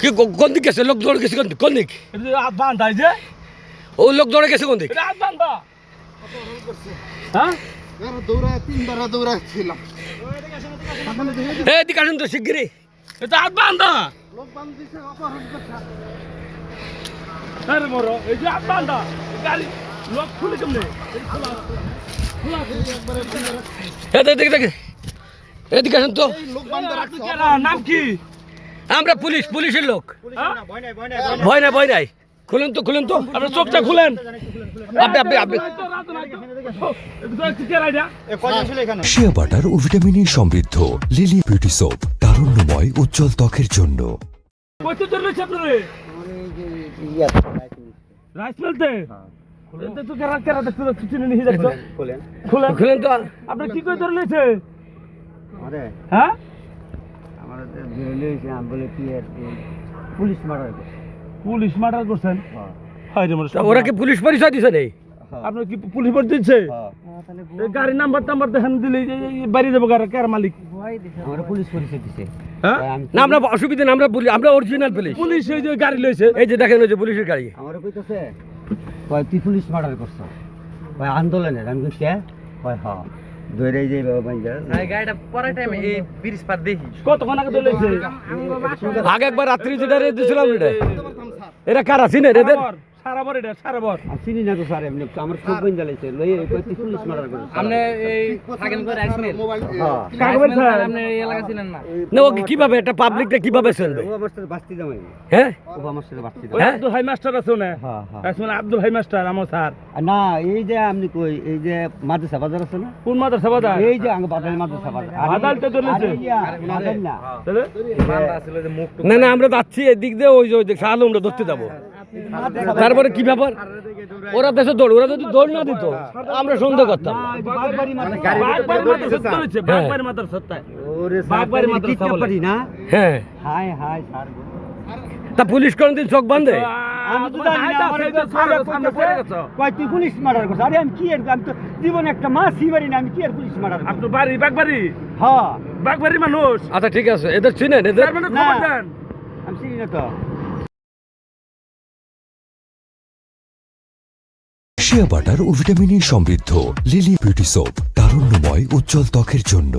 কি কোন দিক গেছে? লোক দৌড়ে গেছে কোন দিক? হাত বান্ধাই যে ও লোক দৌড়ে গেছে কোন দিক? হাত বান্ধা। হ্যাঁ দৌড়ায় তিনবার দৌড়াচ্ছিলাম। এদিকে আসুন তো শিগগিরই। এটা হাত বান্ধা। লোক বান্ধিছে অপহরণ করছে। আরে মরো এই যে হাত বান্ধা গাড়ি লক খুলে কেমনে এদিকে এদিকে আসুন তো। লোক বান্ধা রাখছে। নাম কি? আমরা পুলিশের লোক। হ্যাঁ? ভয় নাই খুলেন তো আপনার চোখটা খুলেন। আপনি শিয়া বাটার ও ভিটামিনে সমৃদ্ধ লিলি বিউটি সোপ তারুণ্যময় উজ্জ্বল ত্বকের জন্য। কত দূর রয়েছে আপনারে? রাইস মিলতে? খুলেন তো কেরা দেখতে যাচ্ছে চিনি নিয়ে যাচ্ছে। খুলেন তো। আপনি কি করে ধরে লইছে? আরে হ্যাঁ আমার বেরোলেছে আমি বলে কি আর পুলিশ মার্ডার করছে। পুলিশ মার্ডার করছেন? হ্যাঁ হায় রে মোর। তা ওরা কি পুলিশ পরিচয় দিছে নেই? আপনার কি পুলিশ ভোট দিচ্ছে? হ্যাঁ এই গাড়ির নাম্বার দেখেন দিলে বাড়ি যাবো কার মালিক? আমার পুলিশ পরিচয় দিছে। হ্যাঁ না আমরা অসুবিধা না, আমরা অরিজিনাল পুলিশ। পুলিশ এই যে গাড়ি লইছে। এই যে দেখেন ওই যে পুলিশের গাড়ি। আমার কইতাছে কয় তুই পুলিশ মার্ডার করছ কয় আন্দোলনের আমি কই কে কয় হ্যাঁ ধরে যে বাঞ্জা গাড়িটা পরে টাইমে এই ব্রিজ পার দেখি কতক্ষণ আগে তো লইছে? আগে একবার রাত্রি যেটা দিয়েছিলাম এরা কারা চিনে এদের? সারাবর এটা সারাবর। আমি চিনি না তো স্যার এমনি আমার খুব বাঞ্জা লাইছে লই কয় তুই পুলিশ মার্ডার করছ। আপনি এই থাকেন করে রাইস মিল মোবাইল হ্যাঁ কাকে বলছেন? আপনি এই এলাকা ছিলেন না? না ও কিভাবে এটা পাবলিকটা কিভাবে চলবে? ও আমার সাথে বাস্তি জামাই হ্যাঁ ও আমার সাথে বাস্তি ওই জামাই। হ্যাঁ? আব্দুল ভাই মাস্টার আছে না? হ্যাঁ হ্যাঁ আসলে আব্দুল ভাই মাস্টার আমার স্যার। না এই যে আপনি কই এই যে মাদ্রাসা বাজার আছে না কোন মাদ্রাসা বাজার? এই যে আঙ্গ বাজার মাদ্রাসা বাজার বাদালটা তো লইছে। বাজার না তাহলে মালদা ছিল যে মুখ না আমরা যাচ্ছি এদিক দিয়ে ওই যে শাহ আলমরা ধরতে যাবো। তারপরে কি ব্যাপার? ওরা দেশে দৌড়, ওরা যদি দৌড় না দিত আমরা সন্দেহ করতাম। বাগবাড়ি মাদ্রাসা লইছে। বাগবাড়ি মাদ্রাসা তাই। ওরে বাগবাড়ি সাত মাদ্রাসা বলে। পারি না হ্যাঁ হাই হাই স্যার তা পুলিশ কোনদিন চোখ বাঁধে? আমি তো জানি না আমার এই যে সামনে পড়ে গেছে কয় তুই পুলিশ মার্ডার করছ। আরে আমি কি এর আমি তো জীবনে একটা মাছই মারি না আমি কি আর পুলিশ মার্ডার করব। আপনার বাড়ি বাগবাড়ি? হ্যাঁ বাগবাড়ি মানুষ? আচ্ছা ঠিক আছে, এদের চিনেন এদের? তার মানে খবর দেন। আমি চিনি না তো। শিয়া বাটার ও ভিটামিনে সমৃদ্ধ লিলি বিউটি সোপ তারুণ্যময় উজ্জ্বল ত্বকের জন্য।